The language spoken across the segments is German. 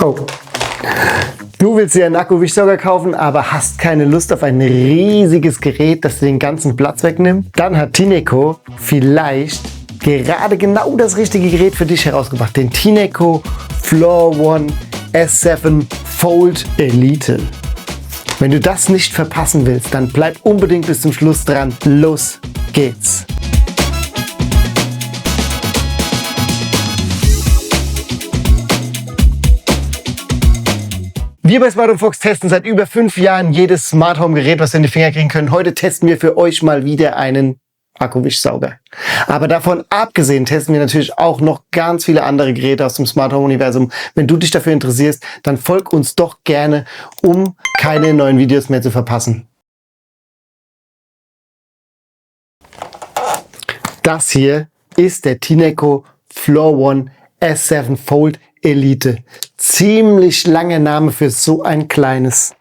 Oh. Du willst dir einen Akkuwischsauger kaufen, aber hast keine Lust auf ein riesiges Gerät, das dir den ganzen Platz wegnimmt? Dann hat Tineco vielleicht gerade genau das richtige Gerät für dich herausgebracht. Den Tineco Floor One S7 Fold Elite. Wenn du das nicht verpassen willst, dann bleib unbedingt bis zum Schluss dran. Los geht's! Wir bei Smart & Fox testen seit über 5 Jahren jedes Smart Home Gerät, was wir in die Finger kriegen können. Heute testen wir für euch mal wieder einen Akkuwischsauger. Aber davon abgesehen testen wir natürlich auch noch ganz viele andere Geräte aus dem Smart Home Universum. Wenn du dich dafür interessierst, dann folg uns doch gerne, um keine neuen Videos mehr zu verpassen. Das hier ist der Tineco Floor One S7 Fold Elite. Ziemlich langer Name für so ein kleines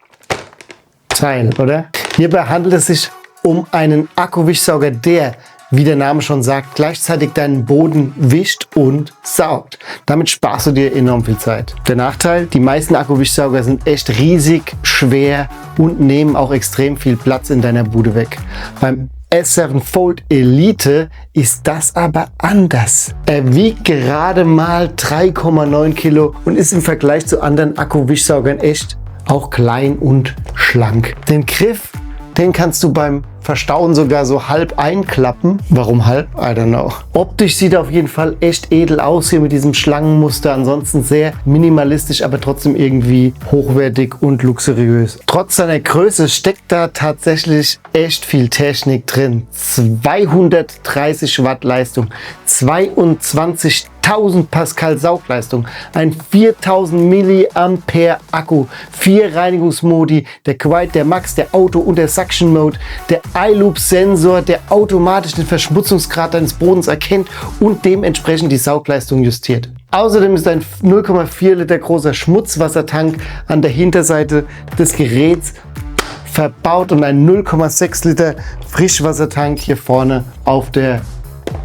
Teil, oder? Hierbei handelt es sich um einen Akkuwischsauger, der, wie der Name schon sagt, gleichzeitig deinen Boden wischt und saugt. Damit sparst du dir enorm viel Zeit. Der Nachteil: die meisten Akkuwischsauger sind echt riesig, schwer und nehmen auch extrem viel Platz in deiner Bude weg. Beim S7 Fold Elite ist das aber anders. Er wiegt gerade mal 3,9 Kilo und ist im Vergleich zu anderen Akkuwischsaugern echt auch klein und schlank. Den Griff, den kannst du beim Verstauen sogar so halb einklappen. Warum halb? I don't know. Optisch sieht er auf jeden Fall echt edel aus hier mit diesem Schlangenmuster. Ansonsten sehr minimalistisch, aber trotzdem irgendwie hochwertig und luxuriös. Trotz seiner Größe steckt da tatsächlich echt viel Technik drin. 230 Watt Leistung, 22.000 Pascal Saugleistung, ein 4000 Milliampere Akku, 4 Reinigungsmodi, der Quiet, der Max, der Auto und der Suction Mode, der iLoop-Sensor, der automatisch den Verschmutzungsgrad deines Bodens erkennt und dementsprechend die Saugleistung justiert. Außerdem ist ein 0,4 Liter großer Schmutzwassertank an der Hinterseite des Geräts verbaut und ein 0,6 Liter Frischwassertank hier vorne auf der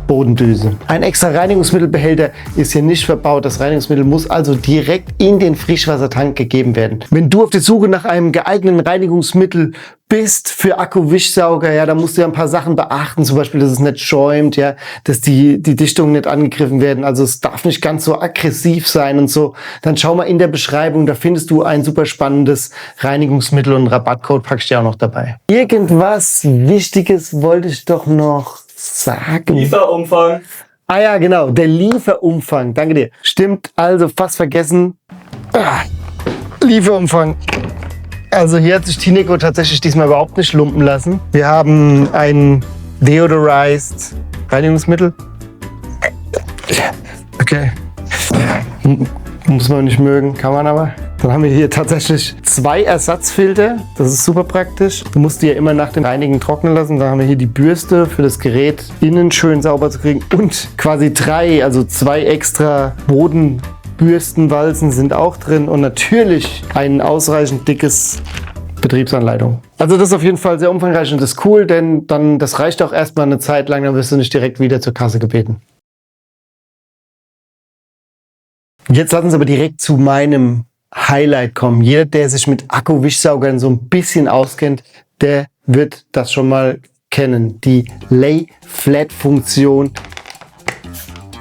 Bodendüse. Ein extra Reinigungsmittelbehälter ist hier nicht verbaut. Das Reinigungsmittel muss also direkt in den Frischwassertank gegeben werden. Wenn du auf der Suche nach einem geeigneten Reinigungsmittel bist für Akkuwischsauger, ja, da musst du ja ein paar Sachen beachten, zum Beispiel, dass es nicht schäumt, ja, dass die Dichtungen nicht angegriffen werden, also es darf nicht ganz so aggressiv sein und so. Dann schau mal in der Beschreibung, da findest du ein super spannendes Reinigungsmittel und einen Rabattcode packe ich dir auch noch dabei. Irgendwas Wichtiges wollte ich doch noch sagen. Lieferumfang. Ah ja, genau, der Lieferumfang, danke dir. Stimmt, also fast vergessen. Lieferumfang. Also hier hat sich Tineco tatsächlich diesmal überhaupt nicht lumpen lassen. Wir haben ein Deodorized Reinigungsmittel. Okay. Muss man nicht mögen, kann man aber. Dann haben wir hier tatsächlich 2 Ersatzfilter. Das ist super praktisch. Du musst die ja immer nach dem Reinigen trocknen lassen. Dann haben wir hier die Bürste für das Gerät innen schön sauber zu kriegen. Und quasi 3, also 2 extra Bodenbürstenwalzen sind auch drin. Und natürlich ein ausreichend dickes Betriebsanleitung. Also das ist auf jeden Fall sehr umfangreich und das ist cool, denn dann das reicht auch erstmal eine Zeit lang, dann wirst du nicht direkt wieder zur Kasse gebeten. Jetzt lassen Sie aber direkt zu meinem Highlight kommen. Jeder, der sich mit Akkuwischsaugern so ein bisschen auskennt, der wird das schon mal kennen. Die Lay-Flat-Funktion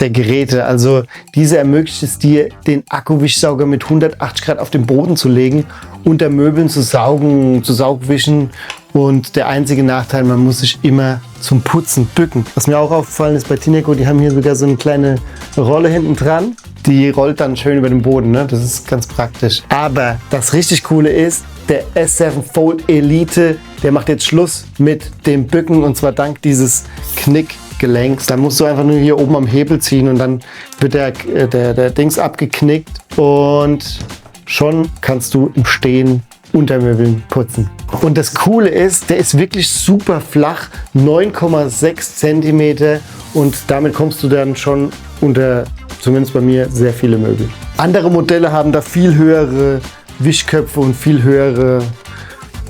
der Geräte. Also diese ermöglicht es dir, den Akkuwischsauger mit 180 Grad auf den Boden zu legen, unter Möbeln zu saugen, zu Saugwischen. Und der einzige Nachteil, man muss sich immer zum Putzen bücken. Was mir auch aufgefallen ist bei Tineco, die haben hier sogar so eine kleine Rolle hinten dran. Die rollt dann schön über den Boden, ne? Das ist ganz praktisch. Aber das richtig Coole ist, der S7 Fold Elite, der macht jetzt Schluss mit dem Bücken und zwar dank dieses Knickgelenks. Da musst du einfach nur hier oben am Hebel ziehen und dann wird der Dings abgeknickt und schon kannst du im Stehen Untermöbeln putzen. Und das Coole ist, der ist wirklich super flach, 9,6 cm und damit kommst du dann schon unter, zumindest bei mir, sehr viele Möbel. Andere Modelle haben da viel höhere Wischköpfe und viel höhere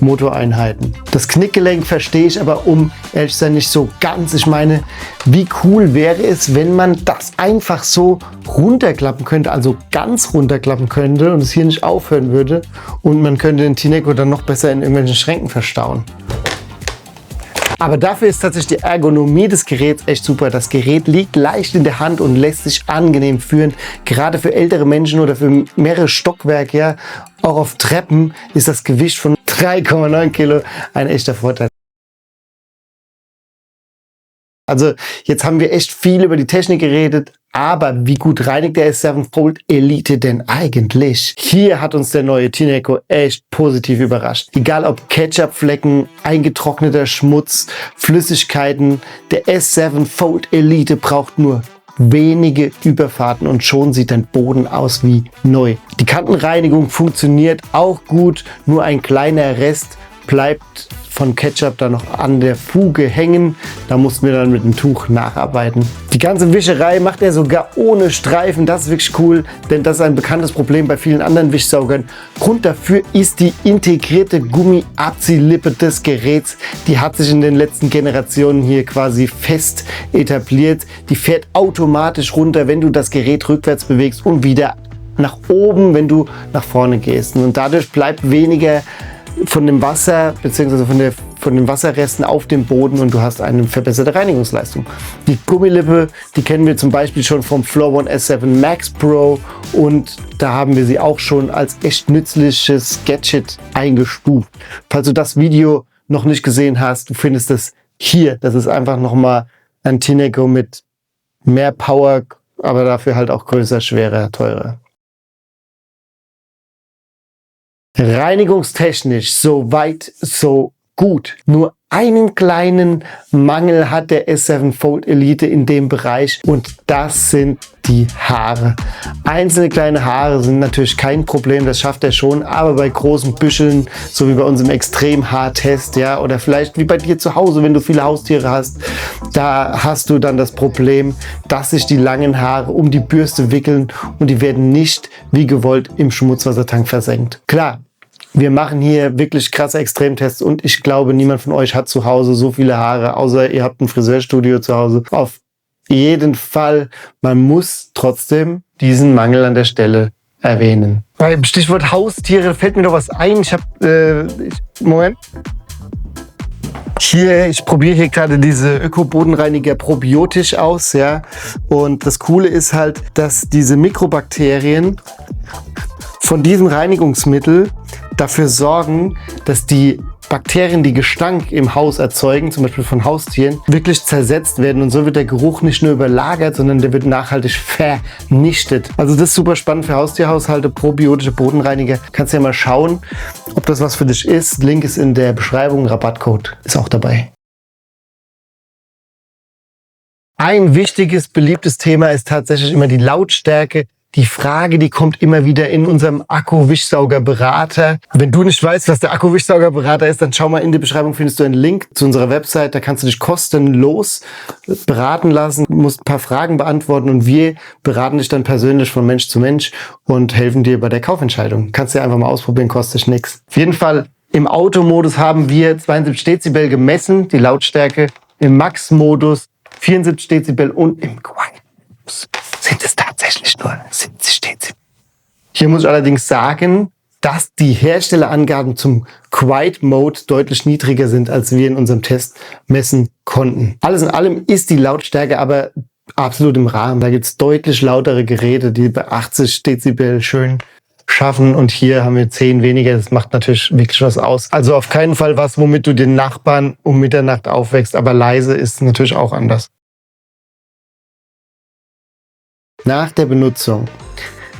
Motoreinheiten. Das Knickgelenk verstehe ich aber um ehrlich zu sein nicht so ganz. Ich meine, wie cool wäre es, wenn man das einfach so runterklappen könnte, also ganz runterklappen könnte und es hier nicht aufhören würde und man könnte den Tineco dann noch besser in irgendwelchen Schränken verstauen. Aber dafür ist tatsächlich die Ergonomie des Geräts echt super. Das Gerät liegt leicht in der Hand und lässt sich angenehm führen. Gerade für ältere Menschen oder für mehrere Stockwerke, ja, auch auf Treppen ist das Gewicht von 3,9 Kilo ein echter Vorteil. Also jetzt haben wir echt viel über die Technik geredet, aber wie gut reinigt der S7 Fold Elite denn eigentlich? Hier hat uns der neue Tineco echt positiv überrascht. Egal ob Ketchupflecken, eingetrockneter Schmutz, Flüssigkeiten, der S7 Fold Elite braucht nur wenige Überfahrten und schon sieht dein Boden aus wie neu. Die Kantenreinigung funktioniert auch gut, nur ein kleiner Rest bleibt von Ketchup da noch an der Fuge hängen. Da mussten wir dann mit dem Tuch nacharbeiten. Die ganze Wischerei macht er sogar ohne Streifen. Das ist wirklich cool, denn das ist ein bekanntes Problem bei vielen anderen Wischsaugern. Grund dafür ist die integrierte Gummi-Abziehlippe des Geräts. Die hat sich in den letzten Generationen hier quasi fest etabliert. Die fährt automatisch runter, wenn du das Gerät rückwärts bewegst und wieder nach oben, wenn du nach vorne gehst. Und dadurch bleibt weniger von dem Wasser bzw. von den Wasserresten auf dem Boden und du hast eine verbesserte Reinigungsleistung. Die Gummilippe, die kennen wir zum Beispiel schon vom Floor One S7 Max Pro und da haben wir sie auch schon als echt nützliches Gadget eingestuft. Falls du das Video noch nicht gesehen hast, du findest es hier. Das ist einfach nochmal ein Tineco mit mehr Power, aber dafür halt auch größer, schwerer, teurer. Reinigungstechnisch so weit, so gut. Nur einen kleinen Mangel hat der S7 Fold Elite in dem Bereich und das sind die Haare. Einzelne kleine Haare sind natürlich kein Problem, das schafft er schon, aber bei großen Büscheln, so wie bei uns im Extremhaartest, ja, oder vielleicht wie bei dir zu Hause, wenn du viele Haustiere hast, da hast du dann das Problem, dass sich die langen Haare um die Bürste wickeln und die werden nicht wie gewollt im Schmutzwassertank versenkt. Klar, wir machen hier wirklich krasse Extremtests und ich glaube, niemand von euch hat zu Hause so viele Haare, außer ihr habt ein Friseurstudio zu Hause. Auf jeden Fall, man muss trotzdem diesen Mangel an der Stelle erwähnen. Beim Stichwort Haustiere fällt mir noch was ein. Moment. Ich probiere hier gerade diese Öko-Bodenreiniger probiotisch aus, ja. Und das Coole ist halt, dass diese Mikrobakterien von diesem Reinigungsmittel dafür sorgen, dass die Bakterien, die Gestank im Haus erzeugen, zum Beispiel von Haustieren, wirklich zersetzt werden und so wird der Geruch nicht nur überlagert, sondern der wird nachhaltig vernichtet. Also das ist super spannend für Haustierhaushalte, probiotische Bodenreiniger. Kannst ja mal schauen, ob das was für dich ist. Link ist in der Beschreibung, Rabattcode ist auch dabei. Ein wichtiges, beliebtes Thema ist tatsächlich immer die Lautstärke. Die Frage, die kommt immer wieder in unserem Akku-Wischsauger-Berater. Wenn du nicht weißt, was der Akku-Wischsauger-Berater ist, dann schau mal in der Beschreibung, findest du einen Link zu unserer Website. Da kannst du dich kostenlos beraten lassen, musst ein paar Fragen beantworten und wir beraten dich dann persönlich von Mensch zu Mensch und helfen dir bei der Kaufentscheidung. Kannst du ja einfach mal ausprobieren, kostet dich nichts. Auf jeden Fall im Automodus haben wir 72 Dezibel gemessen, die Lautstärke. Im Max-Modus 74 Dezibel und im Quiet-Modus sind es tatsächlich nur 70 Dezibel. Hier muss ich allerdings sagen, dass die Herstellerangaben zum Quiet Mode deutlich niedriger sind, als wir in unserem Test messen konnten. Alles in allem ist die Lautstärke aber absolut im Rahmen. Da gibt es deutlich lautere Geräte, die bei 80 Dezibel schön schaffen und hier haben wir 10 weniger. Das macht natürlich wirklich was aus. Also auf keinen Fall was, womit du den Nachbarn um Mitternacht aufwächst, aber leise ist natürlich auch anders. Nach der Benutzung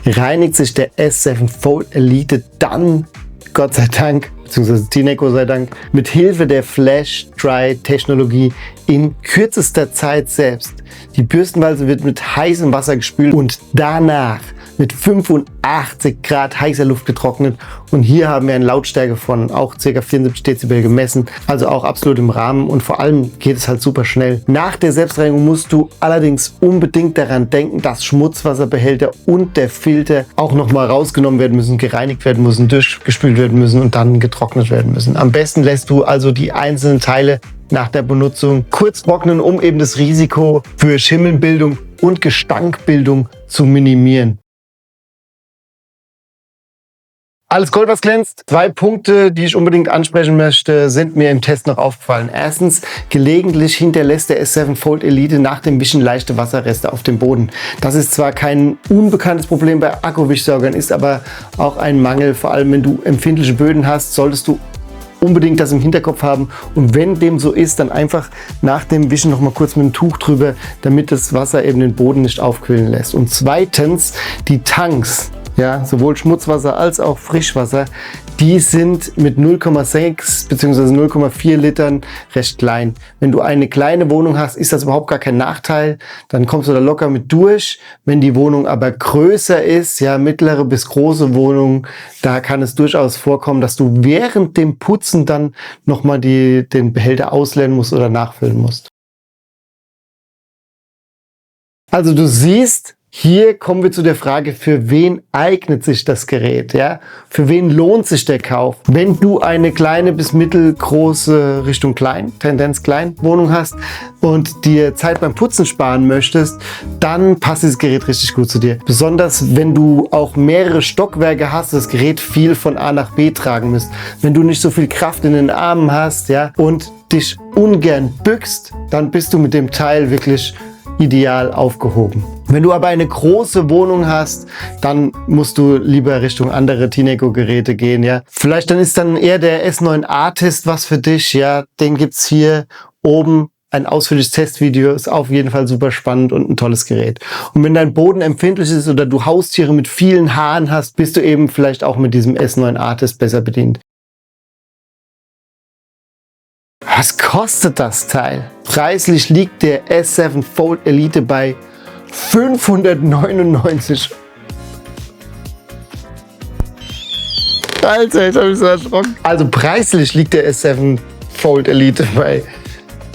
reinigt sich der S7 Fold Elite dann, Gott sei Dank, beziehungsweise Tineco sei Dank, mit Hilfe der Flash-Dry-Technologie in kürzester Zeit selbst. Die Bürstenwalze wird mit heißem Wasser gespült und danach mit 85 Grad heißer Luft getrocknet und hier haben wir eine Lautstärke von auch ca. 74 Dezibel gemessen, also auch absolut im Rahmen und vor allem geht es halt super schnell. Nach der Selbstreinigung musst du allerdings unbedingt daran denken, dass Schmutzwasserbehälter und der Filter auch nochmal rausgenommen werden müssen, gereinigt werden müssen, durchgespült werden müssen und dann getrocknet werden müssen. Am besten lässt du also die einzelnen Teile nach der Benutzung kurz trocknen, um eben das Risiko für Schimmelbildung und Gestankbildung zu minimieren. Alles Gold, was glänzt. 2 Punkte, die ich unbedingt ansprechen möchte, sind mir im Test noch aufgefallen. Erstens, gelegentlich hinterlässt der S7 Fold Elite nach dem Wischen leichte Wasserreste auf dem Boden. Das ist zwar kein unbekanntes Problem bei Akkuwischsaugern, ist aber auch ein Mangel. Vor allem, wenn du empfindliche Böden hast, solltest du unbedingt das im Hinterkopf haben. Und wenn dem so ist, dann einfach nach dem Wischen noch mal kurz mit dem Tuch drüber, damit das Wasser eben den Boden nicht aufquillen lässt. Und zweitens, die Tanks. Ja, sowohl Schmutzwasser als auch Frischwasser, die sind mit 0,6 bzw. 0,4 Litern recht klein. Wenn du eine kleine Wohnung hast, ist das überhaupt gar kein Nachteil. Dann kommst du da locker mit durch. Wenn die Wohnung aber größer ist, ja, mittlere bis große Wohnung, da kann es durchaus vorkommen, dass du während dem Putzen dann nochmal den Behälter ausleeren musst oder nachfüllen musst. Also du siehst, hier kommen wir zu der Frage, für wen eignet sich das Gerät? Ja? Für wen lohnt sich der Kauf? Wenn du eine kleine bis mittelgroße Richtung klein, Tendenz klein Wohnung hast und dir Zeit beim Putzen sparen möchtest, dann passt dieses Gerät richtig gut zu dir. Besonders wenn du auch mehrere Stockwerke hast, das Gerät viel von A nach B tragen müsst. Wenn du nicht so viel Kraft in den Armen hast, ja, und dich ungern bückst, dann bist du mit dem Teil wirklich ideal aufgehoben. Wenn du aber eine große Wohnung hast, dann musst du lieber Richtung andere Tineco-Geräte gehen, ja. Vielleicht dann ist dann eher der S9 Artist was für dich, ja. Den gibt's hier oben. Ein ausführliches Testvideo, ist auf jeden Fall super spannend und ein tolles Gerät. Und wenn dein Boden empfindlich ist oder du Haustiere mit vielen Haaren hast, bist du eben vielleicht auch mit diesem S9 Artist besser bedient. Was kostet das Teil? Preislich liegt der S7 Fold Elite bei 599. Alter, ich hab mich so erschrocken. Also preislich liegt der S7 Fold Elite bei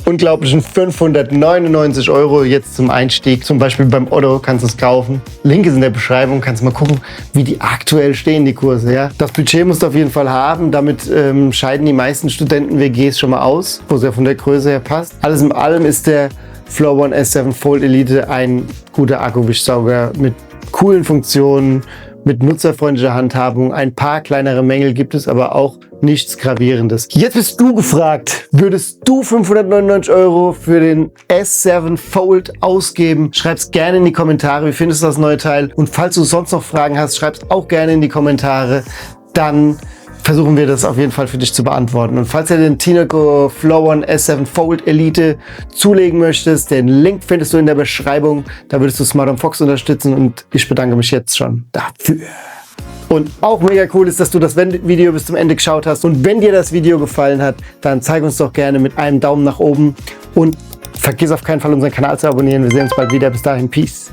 unglaublichen 599 € jetzt zum Einstieg. Zum Beispiel beim Otto kannst du es kaufen. Link ist in der Beschreibung, kannst du mal gucken, wie die aktuell stehen, die Kurse. Ja? Das Budget musst du auf jeden Fall haben. Damit scheiden die meisten Studenten-WGs schon mal aus, wo es ja von der Größe her passt. Alles in allem ist der Flow One S7 Fold Elite ein guter Akkuwischsauger mit coolen Funktionen, mit nutzerfreundlicher Handhabung. Ein paar kleinere Mängel gibt es, aber auch nichts Gravierendes. Jetzt bist du gefragt, würdest du 599 € für den S7 Fold ausgeben? Schreib's gerne in die Kommentare, wie findest du das neue Teil? Und falls du sonst noch Fragen hast, schreib's auch gerne in die Kommentare. Dann versuchen wir das auf jeden Fall für dich zu beantworten. Und falls du den Tineco Flow One S7 Fold Elite zulegen möchtest, den Link findest du in der Beschreibung. Da würdest du Smart Fox unterstützen und ich bedanke mich jetzt schon dafür. Und auch mega cool ist, dass du das Video bis zum Ende geschaut hast. Und wenn dir das Video gefallen hat, dann zeig uns doch gerne mit einem Daumen nach oben. Und vergiss auf keinen Fall unseren Kanal zu abonnieren. Wir sehen uns bald wieder. Bis dahin, Peace.